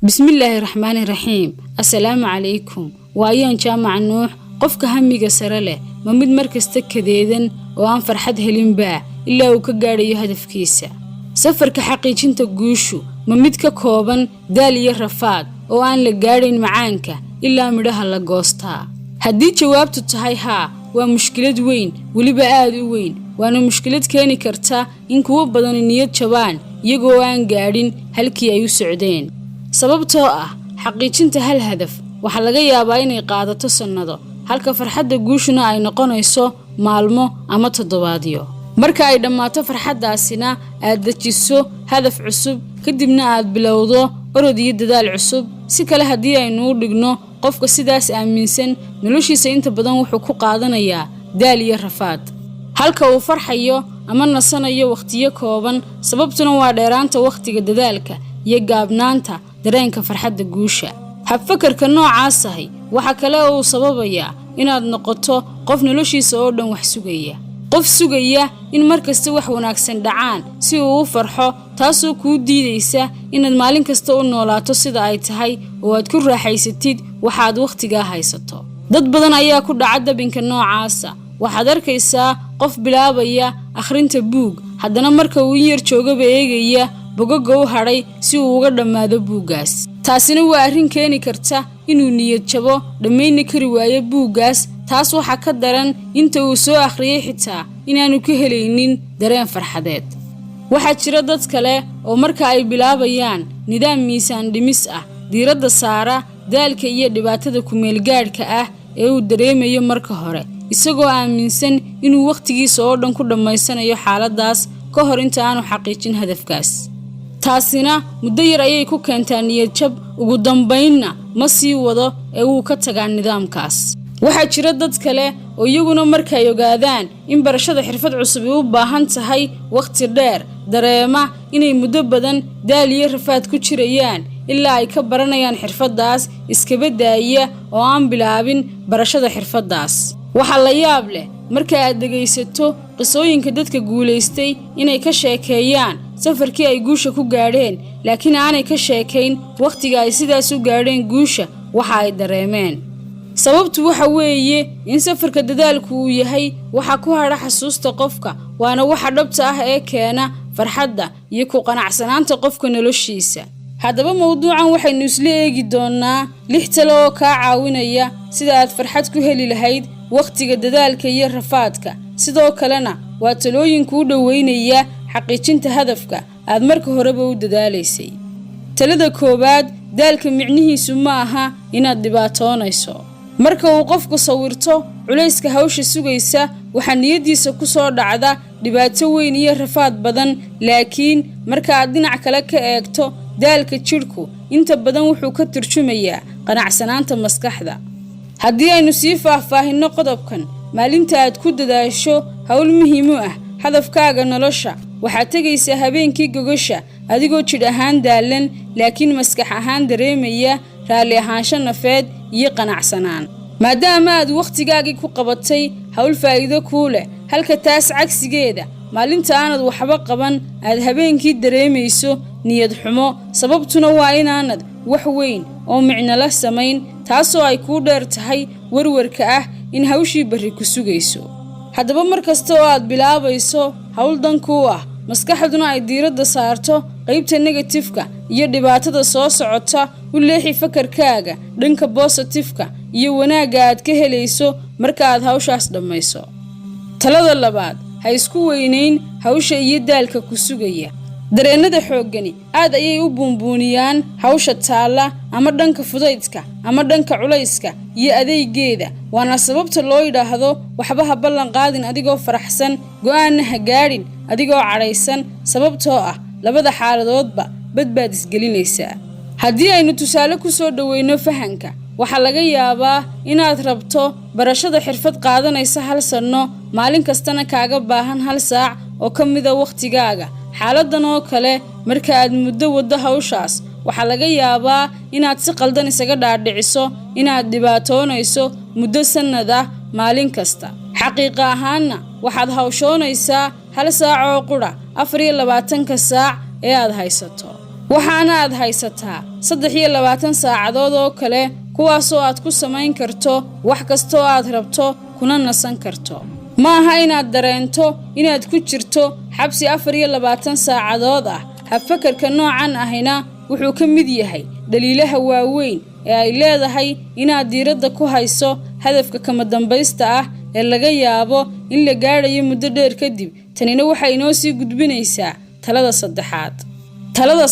بسم الله الرحمن الرحيم السلام عليكم وأيان جامع نوح قفك هميغا سرله ممد مركز تكديدن وان فرحد هلين با إلا وكغاريو هدفكيسا سفرك حقيقينتا غوشو ممد ككوبان دالي رفاد وان لغارين معانكا إلا مدها لغوستا هدي جوابتو تهي ها ومشكلة وين وليبا آدو وين وانا مشكلة كيني كرتا إن كوو بدن نياد جوان يغو وان غارين هلكي أيو سعودين sababtoo ah xaqiijinta hal hadaf waxa laga yaabaa inay qaadato sanado halka farxadda guushuna ay noqonayso maalmo ama toddobaadyo marka ay dhamaato farxaddaasina aad dajiso hadaf cusub kadibna aad bilowdo orod iyo dadaal cusub si kale hadii aynu u dhigno qofka sidaas aaminsan noloshiisa inta badan wuxuu ku qaadanayaa daal iyo rafaad halka uu farxayo ama nasanayo waqtiyo kooban sababtuna waa dheeraanta waqtiga dadaalka iyo gaabnaanta dareenka farxadda guusha habfakarka noocaas ah waxa kale oo sababaya inaad noqoto qof noloshiisa oo dhan wax sugaya qof sugaya in markasta wax wanaagsan dhacaan si uu u farxo taasoo ku diidaysa inaad maalin kasta u noolaato sida ay tahay oo aad ku raaxaysatid waxaad waqtiga haysato dad badan ayaa ku dhaca dabinka noocaas waxaad arkaysaa qof bilaabaya akhrinta buug haddana marka uu yar joogaba eegaya bogoga u haray si uu uga dhamaado buugaas taasina waa arrin keeni karta inuu niyad jabo dhameyn kari waayo buugaas taas waxa ka daran inta uu soo akhriyay xitaa inaanu ka helaynin dareen farxadeed waxa jira dad kale oo marka ay bilaabayaan nidaam miisaan dhimis ah diiradda saara daalka iyo dhibaatada ku meel gaadhka ah ee uu dareemayo marka hore isagoo aaminsan inuu waqtigiisa oo dhan ku dhamaysanayo xaaladaas ka hor inta aanu xaqiijin hadafkaas taasina muddo yar ayay ku keentaa niyad jab ugu dambeynna ma sii wado ee uu ka tagaa nidaamkaas waxa jira dad kale oo iyaguna markay ogaadaan in barashada xirfad cusub u baahan tahay waqti dheer dareema inay muddo badan daal iyo rafaad ku jirayaan ilaa ay ka baranayaan xirfadaas iska badaaya oo aan bilaabin barashada xirfadaas waxa la yaab leh marka aad dhageysato qisooyinka dadka guuleystay inay ka sheekeeyaan safarkii ay guusha ku gaadheen laakiin aanay ka sheekayn waqtiga ay sidaas u gaadheen guusha waxa ay dareemeen sababtu waxa weeye in safarka dadaalku uu yahay waxa ku hadha xasuusta qofka waana waxa dhabta ah ee keena farxadda iyo ku qanacsanaanta qofka noloshiisa haddaba mawduucan waxaynu isla eegi doonaa 6 talo oo ka caawinaya sida aad farxad ku heli lahayd waqtiga dadaalka iyo rafaadka sidoo kalena waa talooyin ku dhaweynaya xaqiijinta hadafka aad marka horeba u dadaalaysay talada koobaad daalka micnihiisu ma aha inaad dhibaatoonayso marka uu qofku sawirto culayska hawsha sugaysa waxa niyadiisa ku soo dhacda dhibaato weyn iyo rafaad badan laakiin marka aad dhinac kale ka eegto daalka jirku inta badan wuxuu ka turjumayaa qanacsanaanta maskaxda haddii aynu sii faahfaahinno qodobkan maalinta aad ku dadaasho hawl muhiim ah hadafkaaga nolosha waxaad tagaysaa habeenkii gogasha adigoo jidh ahaan daalan laakiin maskax ahaan dareemaya raali ahaansho nafeed iyo qanacsanaan maadaama aad waqtigaagii ku qabatay hawl faa'iido kuu leh halka taas cagsigeeda maalinta aanad waxba qaban aad habeenkii dareemayso niyad xumo sababtuna waa inaanad wax weyn oo micno la samayn taasoo ay kuu dheer tahay warwarka ah in hawshii barri ku sugayso haddaba markasta oo aad bilaabayso hawl dan kuu ah maskaxduna ay diiradda saarto qaybta negatifka iyo dhibaatada soo socota u leexi fakarkaaga dhanka positifka iyo wanaagga aad ka helayso marka aad hawshaas dhammayso talada labaad ha isku weynayn hawsha iyo daalka ku sugaya dareenada xooggani aad ayay u buunbuuniyaan hawsha taala ama dhanka fudaydka ama dhanka culayska iyo adeegeeda waana sababta loo yiraahdo waxba ha ballan qaadin adigoo faraxsan go'aan ha gaadhin adigoo cadhaysan sababtoo ah labada xaaladoodba badbaad isgelinaysaa haddii aynu tusaale ku soo dhaweyno fahanka waxa laga yaabaa inaad rabto barashada xirfad qaadanaysa 1 sano maalin kastana kaaga baahan 1 saac oo ka mid ah waqtigaaga xaaladan oo kale marka aad muddo wada hawshaas waxa laga yaabaa inaad si qaldan isaga dhaadhiciso inaad dhibaatoonayso muddo sanad ah maalin kasta xaqiiqo ahaanna waxaad hawshoonaysaa 1 saac oo qura 24 saac ee aad haysato waxaana aad haysataa 23 saacadood oo kale kuwaasoo aad ku samayn karto wax kastoo aad rabto kuna nasan karto. ma aha inaad dareento inaad ku jirto xabsi 24 saacadood ah. habfakarka noocan ahina wuxuu ka mid yahay daliilaha waaweyn ee ay leedahay inaad diiradda ku hayso hadafka kama dambaysta ah ee laga yaabo in la gaadhayo muddo dheer kadib. tanina waxay inoo sii gudbinaysaa talada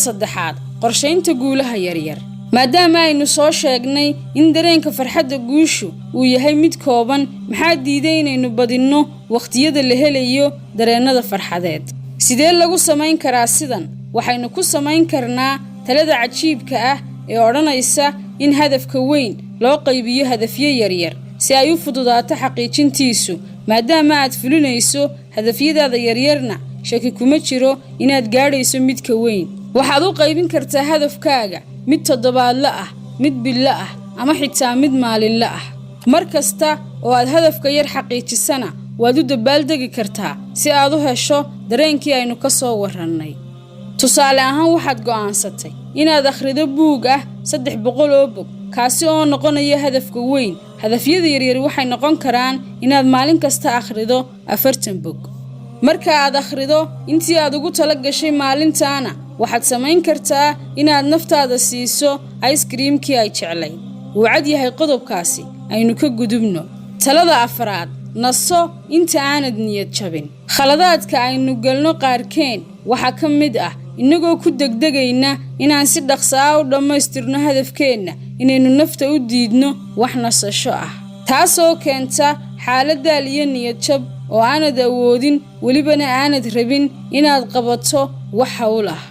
saddexaad qorshaynta guulaha yaryar. maadaama aynu soo sheegnay in dareenka farxadda guushu uu yahay mid kooban, maxaa diiday inaynu badinno waqtiyada la helayo dareennada farxadeed? sidee lagu samayn karaa sidan? waxaynu ku samayn karnaa talada cajiibka ah ee odhanaysa in hadafka weyn loo qaybiyo hadafyo yaryar si ay u fududaato xaqiijintiisu. maadaama aad fulinayso hadafyadaada yaryarna, shaki kuma jiro inaad gaadhayso midka weyn. waxaad u qaybin kartaa hadafkaaga mid toddobaadle ah, mid bille ah, ama xitaa mid maalinle ah. mar kasta oo aad hadafka yar xaqiijisana waad u dabaaldegi kartaa si aad u hesho dareenkii aynu ka soo warrannay. tusaale ahaan waxaad go'aansatay inaad akhrido buug ah 300 oo bog, kaasi oo noqonaya hadafka weyn. hadafyada yaryar waxay noqon karaan inaad maalin kasta akhrido 40 bog. marka aad akhrido intii aad ugu tala gashay maalintaana, waxaad samayn kartaa inaad naftaada siiso ice creamkii ay jeclayd. wuu cad yahay qodobkaasi, aynu ka gudubno. talada 4: naso inta aanad niyad jabin. khaladaadka aynu galno qaarkeen waxaa ka mid ah inagoo ku degdegayna inaan si dhaqso ah u dhammaystirno hadafkeenna, inaynu nafta u diidno wax nasasho ah, taasoo keenta xaalad daal iyo niyad jab oo aanad awoodin, welibana aanad rabin inaad qabato wax hawl ah.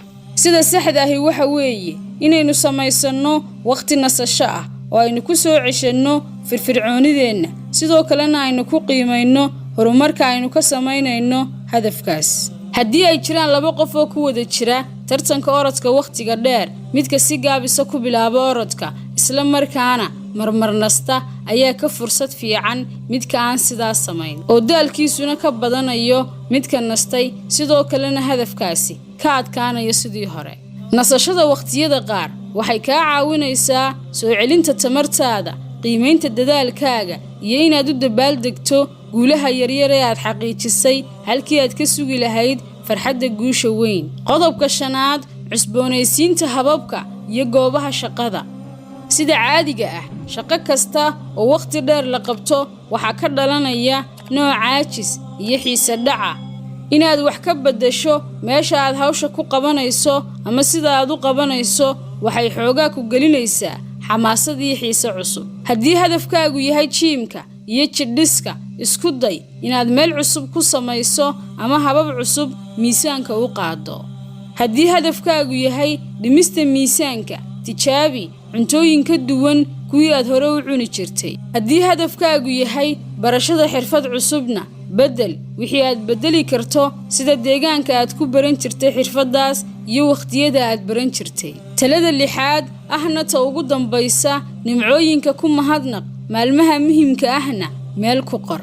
sida saxda ahi waxa weeye inaynu samaysanno waqti nasasho ah oo aynu ku soo ceshanno firfircoonideenna, sidoo kalena aynu ku qiimayno horumarka aynu ka samaynayno hadafkaas. haddii ay jiraan 2 qof oo ku wada jira tartanka orodka waqtiga dheer, midka si gaabisa ku bilaabo orodka isla markaana marmarnasta ayaa ka fursad fiican midka aan sidaas samayn, oo daalkiisuna ka badanayo midka nastay, sidoo kalena hadafkaasi ka adkaanayo sidii hore. nasashada waqtiyada qaar waxay kaa caawinaysaa soo celinta tamartaada, qiimaynta dadaalkaaga, iyo inaad u dabaaldegto guulaha yaryar ee aad xaqiijisay halkii aad ka sugi lahayd farxadda guusha weyn. qodobka 5: cusboonaysiinta hababka iyo goobaha shaqada. sida caadiga ah, shaqo kasta oo waqti dheer la qabto waxaa ka dhalanaya nooc caajis iyo xiise dhaca. inaad wax ka beddesho meesha aad hawsha ku qabanayso ama sida aad u qabanayso waxay xoogaa ku gelinaysaa xamaasad iyo xiise cusub. haddii hadafkaagu yahay jiimka iyo jidhiska, isku day inaad meel cusub ku samayso ama habab cusub miisaanka u qaado. haddii hadafkaagu yahay dhimista miisaanka, tijaabi cuntooyin ka duwan kuwii aad hore u cuni jirtay. haddii hadafkaagu yahay barashada xirfad cusubna, beddel wixii aad beddeli karto, sida deegaanka aad ku baran jirtay xirfaddaas iyo waqtiyada aad baran jirtay. talada 6 ahna ta ugu dambaysa: nimcooyinka ku mahadnaq, maalmaha muhiimka ahna meel ku qor.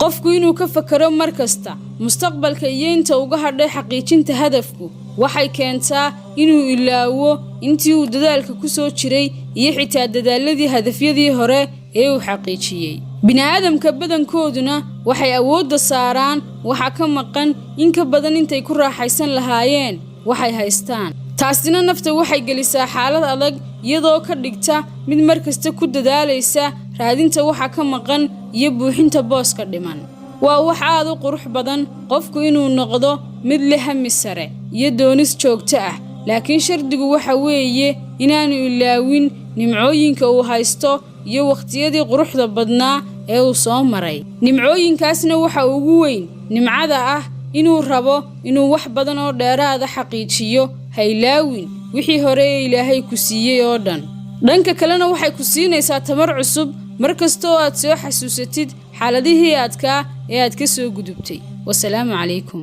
qofku inuu ka fakaro mar kasta mustaqbalka iyo inta uga hadhay xaqiijinta hadafku waxay keentaa inuu ilaawo intii uu dadaalka ku soo jiray iyo xitaa dadaaladii hadafyadii hore ee uu xaqiijiyay. bini'aadamka badankooduna waxay awoodda saaraan waxa ka maqan in ka badan intay ku raaxaysan lahaayeen waxay haystaan. taasina nafta waxay gelisaa xaalad adag, iyadoo ka dhigta mid markasta ku dadaalaysa raadinta waxa ka maqan iyo buuxinta booska dhiman. waa wax aad u qurux badan qofku inuu noqdo mid leh hami sare iyo doonis joogto ah, laakiin shardigu waxa weeye inaanu ilaawin nimcooyinka uu haysto iyo waqtiyadii quruxda badnaa ee uu soo maray. nimcooyinkaasna waxa ugu weyn nimcada ah inuu rabo inuu wax badan oo dheeraada xaqiijiyo. ha ilaawin wixii hore ee Ilaahay ku siiyey oo dhan. dhanka kalena waxay ku siinaysaa tamar cusub markasta oo aad soo xasuusatid xaaladihii adkaa ee aad ka soo gudubtay. wassalaamu calaykum.